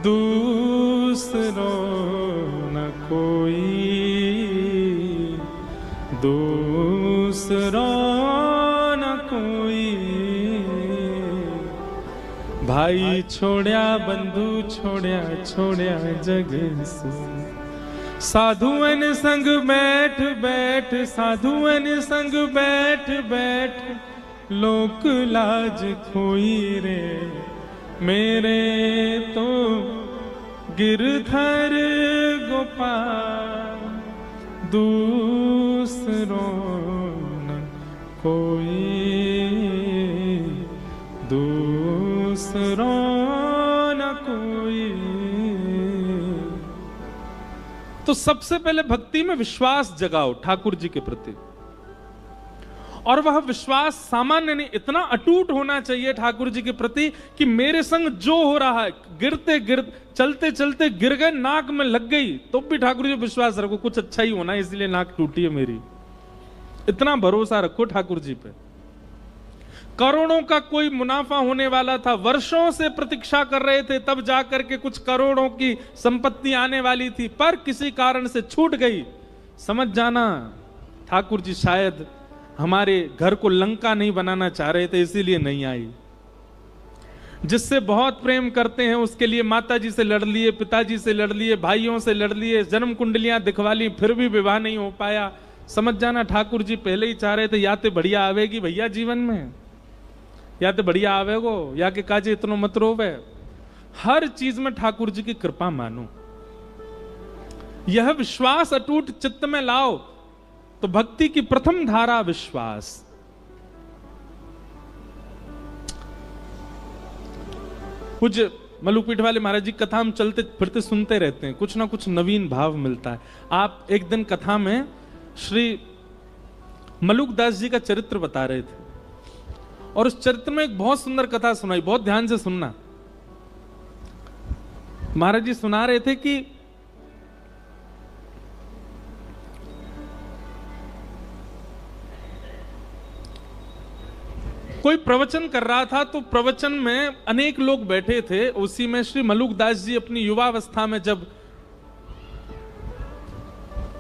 दूसरो न कोई, दूसरो न कोई। भाई छोड़या बंधु छोड़या, छोड़या जग सू। साधुअन संग बैठ बैठ, साधुअन संग बैठ बैठ, लोक लाज खोई रे। मेरे तो गिरधर गोपाल, दूसरो न कोई, दूसरो न कोई। तो सबसे पहले भक्ति में विश्वास जगाओ ठाकुर जी के प्रति, और वह विश्वास सामान्य नहीं, इतना अटूट होना चाहिए ठाकुर जी के प्रति कि मेरे संग जो हो रहा है, गिरते गिरते चलते चलते गिर गए, नाक में लग गई तो भी ठाकुर जी विश्वास रखो कुछ अच्छा ही होना है, इसलिए नाक टूटी है मेरी। इतना भरोसा रखो ठाकुर जी पे। करोड़ों का कोई मुनाफा होने वाला था, वर्षों से प्रतीक्षा कर रहे थे, तब जाकर के कुछ करोड़ों की संपत्ति आने वाली थी, पर किसी कारण से छूट गई। समझ जाना ठाकुर जी शायद हमारे घर को लंका नहीं बनाना चाह रहे थे, इसीलिए नहीं आई। जिससे बहुत प्रेम करते हैं उसके लिए माता जी से लड़ लिए, पिताजी से लड़ लिए, भाइयों से लड़ लिए, जन्म कुंडलियां दिखवा ली, फिर भी विवाह नहीं हो पाया। समझ जाना ठाकुर जी पहले ही चाह रहे थे या तो बढ़िया आवेगी भैया जीवन में, या तो बढ़िया आवेगो, या के काजे इतनो मत रोवे। हर चीज में ठाकुर जी की कृपा मानो, यह विश्वास अटूट चित्त में लाओ। तो भक्ति की प्रथम धारा विश्वास। पूज्य मलुकपीठ वाले महाराज जी कथा हम चलते फिरते सुनते रहते हैं, कुछ ना कुछ नवीन भाव मिलता है। आप एक दिन कथा में श्री मलुकदास जी का चरित्र बता रहे थे, और उस चरित्र में एक बहुत सुंदर कथा सुनाई, बहुत ध्यान से सुनना। महाराज जी सुना रहे थे कि कोई प्रवचन कर रहा था, तो प्रवचन में अनेक लोग बैठे थे। उसी में श्री मलुकदास जी अपनी युवावस्था में जब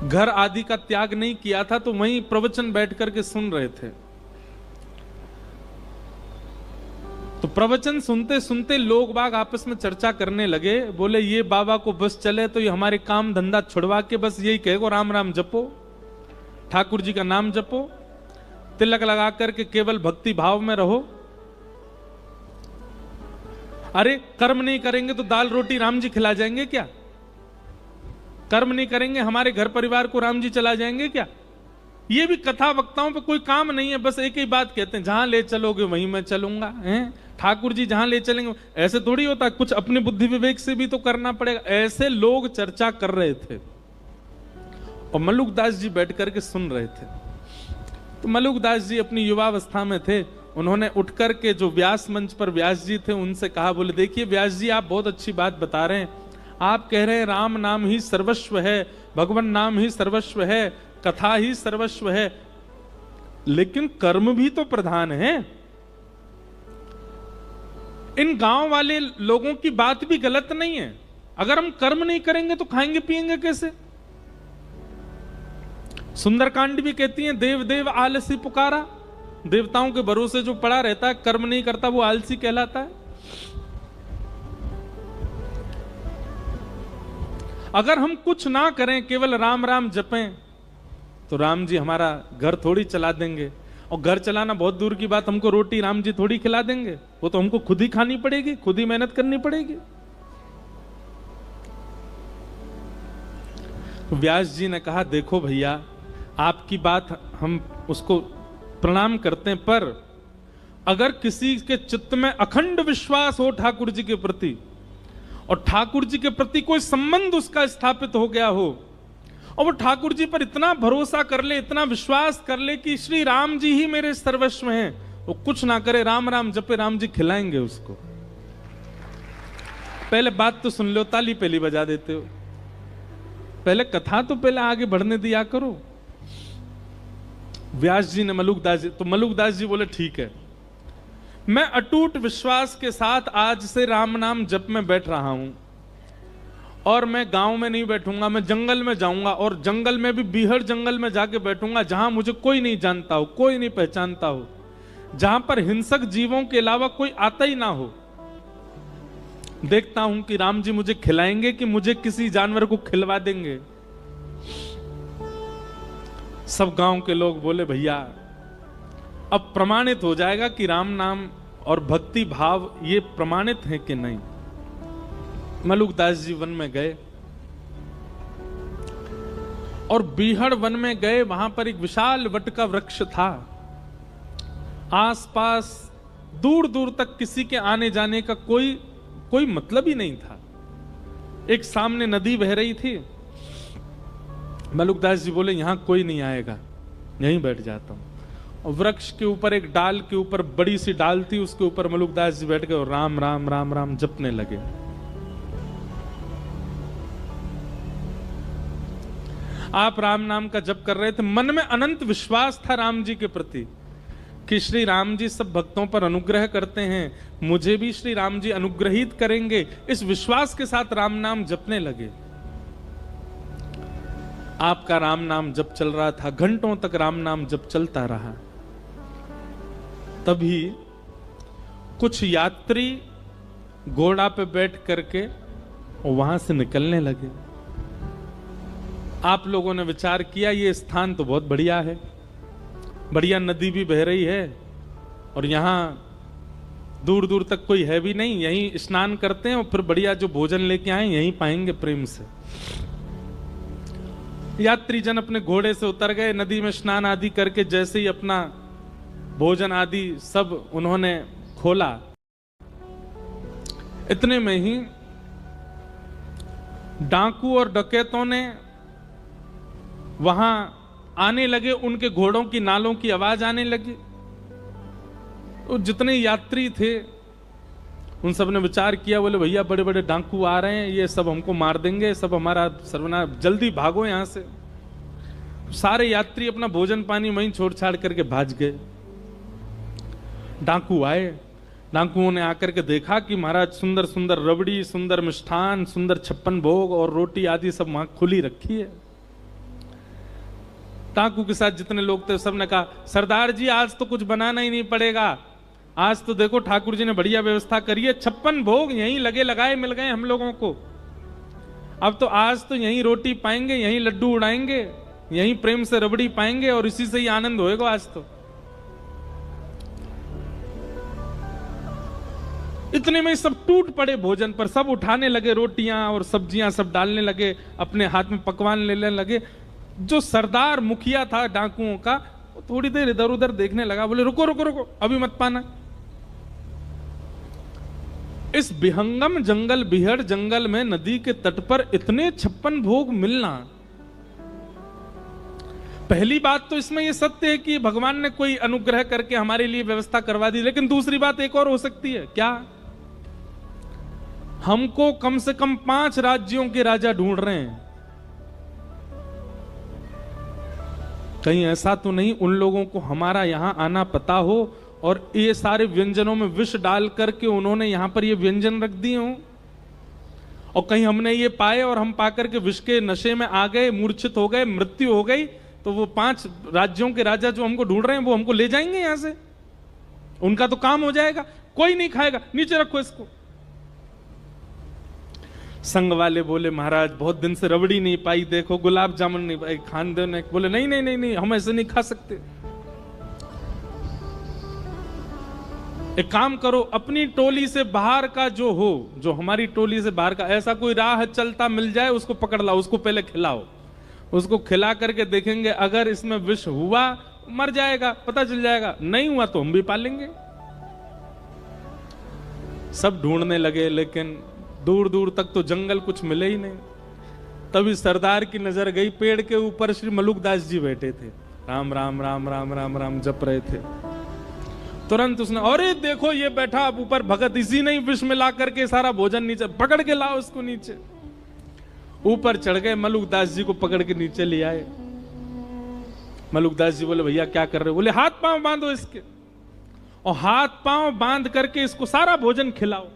घर आदि का त्याग नहीं किया था, तो वहीं प्रवचन बैठ करके सुन रहे थे। तो प्रवचन सुनते सुनते लोग बाग आपस में चर्चा करने लगे। बोले ये बाबा को बस चले तो ये हमारे काम धंधा छुड़वा के बस यही कहेगो राम राम जपो, ठाकुर जी का नाम जपो, तिलक लगा करके केवल भक्ति भाव में रहो। अरे कर्म नहीं करेंगे तो दाल रोटी राम जी खिला जाएंगे क्या? कर्म नहीं करेंगे हमारे घर परिवार को राम जी चला जाएंगे क्या? ये भी कथा वक्ताओं पे कोई काम नहीं है, बस एक ही बात कहते हैं, जहां ले चलोगे वहीं मैं चलूंगा। ठाकुर जी जहां ले चलेंगे, ऐसे थोड़ी होता, कुछ अपने बुद्धि विवेक से भी तो करना पड़ेगा। ऐसे लोग चर्चा कर रहे थे और मलुकदास जी बैठ करके सुन रहे थे। तो मलुकदास जी अपनी युवावस्था में थे, उन्होंने उठ करके जो व्यास मंच पर व्यास जी थे उनसे कहा, बोले देखिए व्यास जी आप बहुत अच्छी बात बता रहे हैं, आप कह रहे हैं राम नाम ही सर्वस्व है, भगवान नाम ही सर्वस्व है, कथा ही सर्वस्व है, लेकिन कर्म भी तो प्रधान है। इन गांव वाले लोगों की बात भी गलत नहीं है, अगर हम कर्म नहीं करेंगे तो खाएंगे पिएंगे कैसे? सुंदरकांड भी कहती है देव देव आलसी पुकारा, देवताओं के भरोसे जो पड़ा रहता है कर्म नहीं करता वो आलसी कहलाता है। अगर हम कुछ ना करें केवल राम राम जपें तो राम जी हमारा घर थोड़ी चला देंगे, और घर चलाना बहुत दूर की बात, हमको रोटी राम जी थोड़ी खिला देंगे, वो तो हमको खुद ही खानी पड़ेगी, खुद ही मेहनत करनी पड़ेगी। व्यास जी ने कहा देखो भैया आपकी बात हम उसको प्रणाम करते हैं, पर अगर किसी के चित्त में अखंड विश्वास हो ठाकुर जी के प्रति, और ठाकुर जी के प्रति कोई संबंध उसका स्थापित हो गया हो, और वो ठाकुर जी पर इतना भरोसा कर ले, इतना विश्वास कर ले कि श्री राम जी ही मेरे सर्वस्व हैं, वो कुछ ना करे राम राम जपे, राम जी खिलाएंगे उसको। पहले बात तो सुन लो, ताली पहली बजा देते हो, पहले कथा तो पहले आगे बढ़ने दिया करो। व्यास जी ने मलुकदास जी, तो मलुकदास जी बोले ठीक है, मैं अटूट विश्वास के साथ आज से राम नाम जप में बैठ रहा हूं, और मैं गांव में नहीं बैठूंगा, मैं जंगल में जाऊंगा, और जंगल में भी बीहड़ जंगल में जाके बैठूंगा जहां मुझे कोई नहीं जानता हो, कोई नहीं पहचानता हो, जहां पर हिंसक जीवों के अलावा कोई आता ही ना हो। देखता हूं कि राम जी मुझे खिलाएंगे कि मुझे किसी जानवर को खिलवा देंगे। सब गांव के लोग बोले भैया अब प्रमाणित हो जाएगा कि राम नाम और भक्ति भाव ये प्रमाणित है कि नहीं। मलुकदास जी वन में गए और बीहड़ वन में गए। वहां पर एक विशाल वट का वृक्ष था। आसपास दूर दूर तक किसी के आने जाने का कोई मतलब ही नहीं था। एक सामने नदी बह रही थी। मलुकदास जी बोले यहां कोई नहीं आएगा, यहीं बैठ जाता हूं। और वृक्ष के ऊपर एक डाल के ऊपर बड़ी सी डाल थी, उसके ऊपर मलुकदास जी बैठ गए और राम राम राम राम जपने लगे। आप राम नाम का जप कर रहे थे। मन में अनंत विश्वास था राम जी के प्रति कि श्री राम जी सब भक्तों पर अनुग्रह करते हैं, मुझे भी श्री राम जी अनुग्रहित करेंगे। इस विश्वास के साथ राम नाम जपने लगे। आपका राम नाम जप चल रहा था, घंटों तक राम नाम जप चलता रहा। तभी कुछ यात्री घोड़ा पे बैठ करके वहां से निकलने लगे। आप लोगों ने विचार किया ये स्थान तो बहुत बढ़िया है, बढ़िया नदी भी बह रही है और यहां दूर दूर तक कोई है भी नहीं, यहीं स्नान करते हैं और फिर बढ़िया जो भोजन लेके आए यहीं पाएंगे प्रेम से। यात्री जन अपने घोड़े से उतर गए, नदी में स्नान आदि करके जैसे ही अपना भोजन आदि सब उन्होंने खोला, इतने में ही डाकू और डकैतों ने वहां आने लगे। उनके घोड़ों की नालों की आवाज आने लगी। तो जितने यात्री थे उन सब ने विचार किया, बोले भैया बड़े बड़े डाकू आ रहे हैं, ये सब हमको मार देंगे, सब हमारा सर्वनाश, जल्दी भागो यहां से। सारे यात्री अपना भोजन पानी वहीं छोड़ छाड़ करके भाग गए। डाकू आए। डाकुओं ने आकर के देखा कि महाराज सुंदर सुंदर रबड़ी, सुंदर मिष्ठान, सुंदर 56 भोग और रोटी आदि सब वहां खुली रखी है। डाकू के साथ जितने लोग थे सबने कहा सरदार जी आज तो कुछ बनाना ही नहीं पड़ेगा, आज तो देखो ठाकुर जी ने बढ़िया व्यवस्था करी है, 56 भोग यहीं लगे लगाए मिल गए हम लोगों को। अब तो आज तो यहीं रोटी पाएंगे, यहीं लड्डू उड़ाएंगे, यहीं प्रेम से रबड़ी पाएंगे और इसी से ही आनंद होएगा आज तो। इतने में सब टूट पड़े भोजन पर, सब उठाने लगे रोटियां और सब्जियां सब डालने लगे, अपने हाथ में पकवान लेने लगे। जो सरदार मुखिया था डाकुओं का, वो थोड़ी देर इधर उधर देखने लगा, बोले रुको रुको रुको अभी मत पाना। इस विहंगम जंगल, बिहड़ जंगल में नदी के तट पर इतने 56 भोग मिलना, पहली बात तो इसमें यह सत्य है कि भगवान ने कोई अनुग्रह करके हमारे लिए व्यवस्था करवा दी। लेकिन दूसरी बात एक और हो सकती है, क्या हमको कम से कम 5 राज्यों के राजा ढूंढ रहे हैं। कहीं ऐसा तो नहीं उन लोगों को हमारा यहां आना पता हो और ये सारे व्यंजनों में विष डाल करके उन्होंने यहां पर ये व्यंजन रख दिए हो, और कहीं हमने ये पाए और हम पाकर के विष के नशे में आ गए, मूर्छित हो गए, मृत्यु हो गई, तो वो 5 राज्यों के राजा जो हमको ढूंढ रहे हैं वो हमको ले जाएंगे यहां से, उनका तो काम हो जाएगा, कोई नहीं खाएगा, नीचे रखो इसको। संग वाले बोले महाराज बहुत दिन से रबड़ी नहीं पाई, देखो गुलाब जामुन नहीं पाई, खान दो। बोले नहीं नहीं नहीं नहीं हम ऐसे नहीं खा सकते। एक काम करो, अपनी टोली से बाहर का जो हो, जो हमारी टोली से बाहर का ऐसा कोई राह चलता मिल जाए उसको पकड़ लाओ, उसको पहले खिलाओ, उसको खिला करके देखेंगे अगर इसमें विष हुआ मर जाएगा, पता चल जाएगा, नहीं हुआ तो हम भी पालेंगे। सब ढूंढने लगे लेकिन दूर दूर तक तो जंगल कुछ मिले ही नहीं। तभी सरदार की नजर गई, पेड़ के ऊपर श्री मलुकदास जी बैठे थे, राम राम राम राम राम राम जप रहे थे। तुरंत उसने, अरे देखो ये बैठा अब ऊपर भगत, इसी ने विष मिला करके सारा भोजन नीचे, पकड़ के लाओ उसको नीचे। ऊपर चढ़ गए, मलुकदास जी को पकड़ के नीचे ले आए। मलुकदास जी बोले भैया क्या कर रहे हो? बोले हाथ पांव बांधो इसके, और हाथ पांव बांध करके इसको सारा भोजन खिलाओ।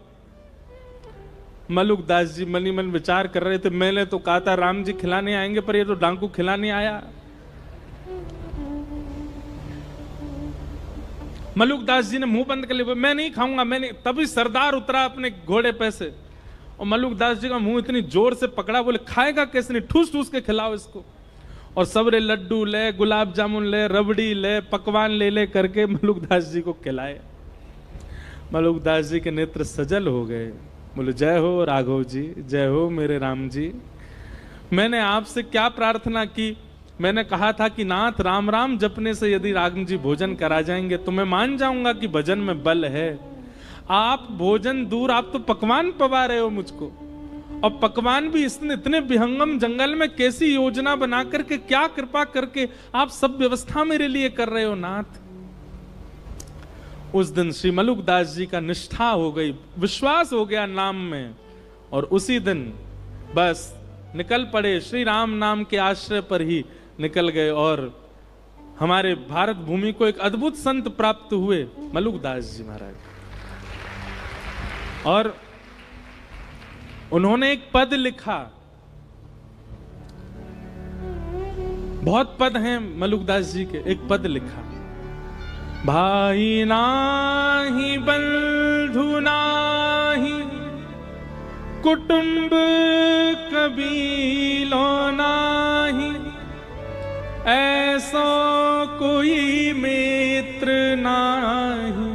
मलुकदास जी मनी मन विचार कर रहे थे, मैंने तो कहा था राम जी खिलाने आएंगे, पर ये तो डांकू खिलाने आया। मलुकदास जी ने मुंह बंद कर लिया, मैं नहीं खाऊंगा, मैं नहीं। तभी सरदार उतरा अपने घोड़े पे से, और मलुकदास जी का मुंह इतनी जोर से पकड़ा, बोले खाएगा कैसे नहीं, ठूस ठूस के खिलाओ इसको। और सबरे लड्डू ले, गुलाब जामुन ले, रबड़ी ले, पकवान ले ले करके मलुकदास जी को खिलाए। मलुकदास जी के नेत्र सजल हो गए, बोले जय हो राघव जी, जय हो मेरे राम जी। मैंने आपसे क्या प्रार्थना की? मैंने कहा था कि नाथ राम राम जपने से यदि राम जी भोजन करा जाएंगे तो मैं मान जाऊंगा कि भजन में बल है। आप भोजन दूर, आप तो पकवान पवा रहे हो मुझको, और पकवान भी इतने विहंगम जंगल में कैसी योजना बना करके, क्या कृपा करके आप सब व्यवस्था मेरे लिए कर रहे हो नाथ। उस दिन श्री मलुकदास जी का निष्ठा हो गई, विश्वास हो गया नाम में, और उसी दिन बस निकल पड़े, श्री राम नाम के आश्रय पर ही निकल गए। और हमारे भारत भूमि को एक अद्भुत संत प्राप्त हुए, मलुकदास जी महाराज। और उन्होंने एक पद लिखा, बहुत पद हैं मलुकदास जी के, एक पद लिखा, भाई नाही बंधु नाही कुटुंब कबीलो नाही, ऐसो कोई मित्र नाही,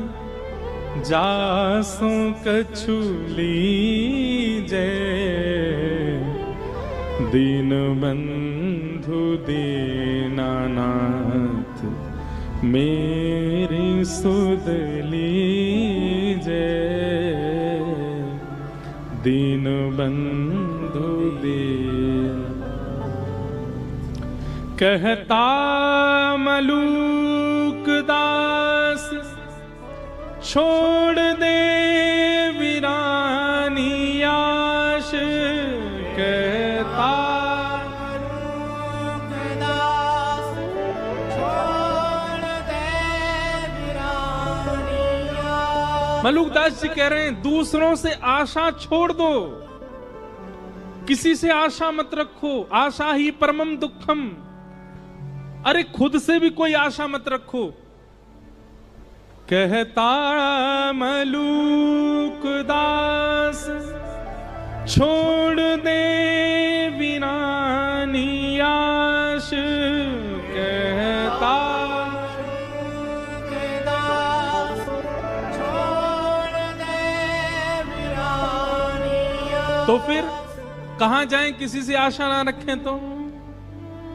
जासो कछु लीजे, दीन बंधु दीनानाथ, मेरी सुध लीजे, दीन बंधु दीन। कहता मलुकदास छोड़ दे वीरानी आश, कहता मलुकदास छोड़ दे वीरानी आश। मलुकदास जी कह रहे हैं दूसरों से आशा छोड़ दो, किसी से आशा मत रखो, आशा ही परमम दुखम। अरे खुद से भी कोई आशा मत रखो। कहता मलुकदास छोड़ दे वीरानी आश, कहता मलुकदास छोड़ दे वीरानी आश। तो फिर कहां जाएं किसी से आशा ना रखें तो?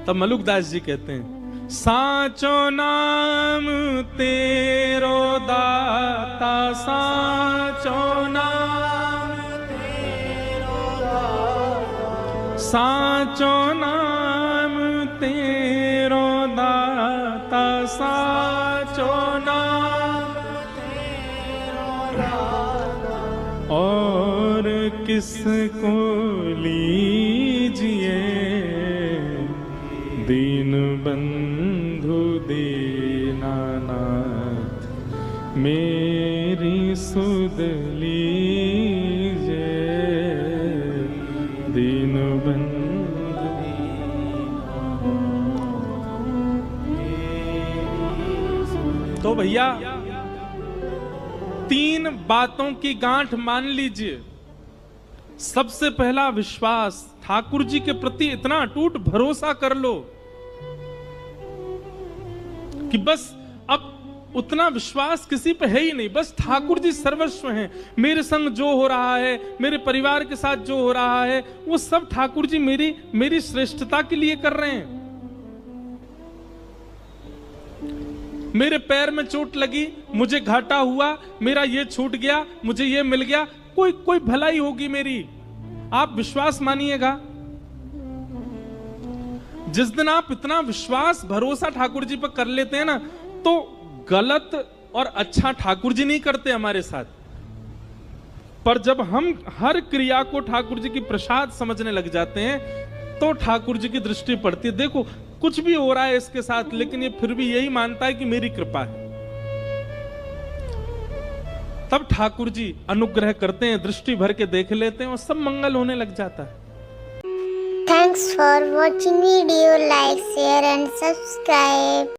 तब मलुकदास जी कहते हैं, साचो नाम तेरो दाता, साचो नाम तेरो दाता, साचो नाम तेरो दाता, साचो नाम तेरो दाता, और किसको लीजिए, दीन बंधु दीनानाथ, मेरी सुध लीजे, दीन बंधु। तो भैया तीन बातों की गांठ मान लीजिए। सबसे पहला विश्वास, ठाकुर जी के प्रति इतना अटूट भरोसा कर लो कि बस अब उतना विश्वास किसी पे है ही नहीं, बस ठाकुर जी सर्वस्व हैं। मेरे संग जो हो रहा है, मेरे परिवार के साथ जो हो रहा है, वो सब ठाकुर जी मेरी श्रेष्ठता के लिए कर रहे हैं। मेरे पैर में चोट लगी, मुझे घाटा हुआ, मेरा ये छूट गया, मुझे ये मिल गया, कोई भलाई होगी मेरी, आप विश्वास मानिएगा। जिस दिन आप इतना विश्वास भरोसा ठाकुर जी पर कर लेते हैं ना, तो गलत और अच्छा ठाकुर जी नहीं करते हमारे साथ। पर जब हम हर क्रिया को ठाकुर जी की प्रसाद समझने लग जाते हैं, तो ठाकुर जी की दृष्टि पड़ती है, देखो कुछ भी हो रहा है इसके साथ, लेकिन ये फिर भी यही मानता है कि मेरी कृपा है। तब ठाकुर जी अनुग्रह करते हैं, दृष्टि भर के देख लेते हैं और सब मंगल होने लग जाता है। Thanks for watching video. Like, share and subscribe.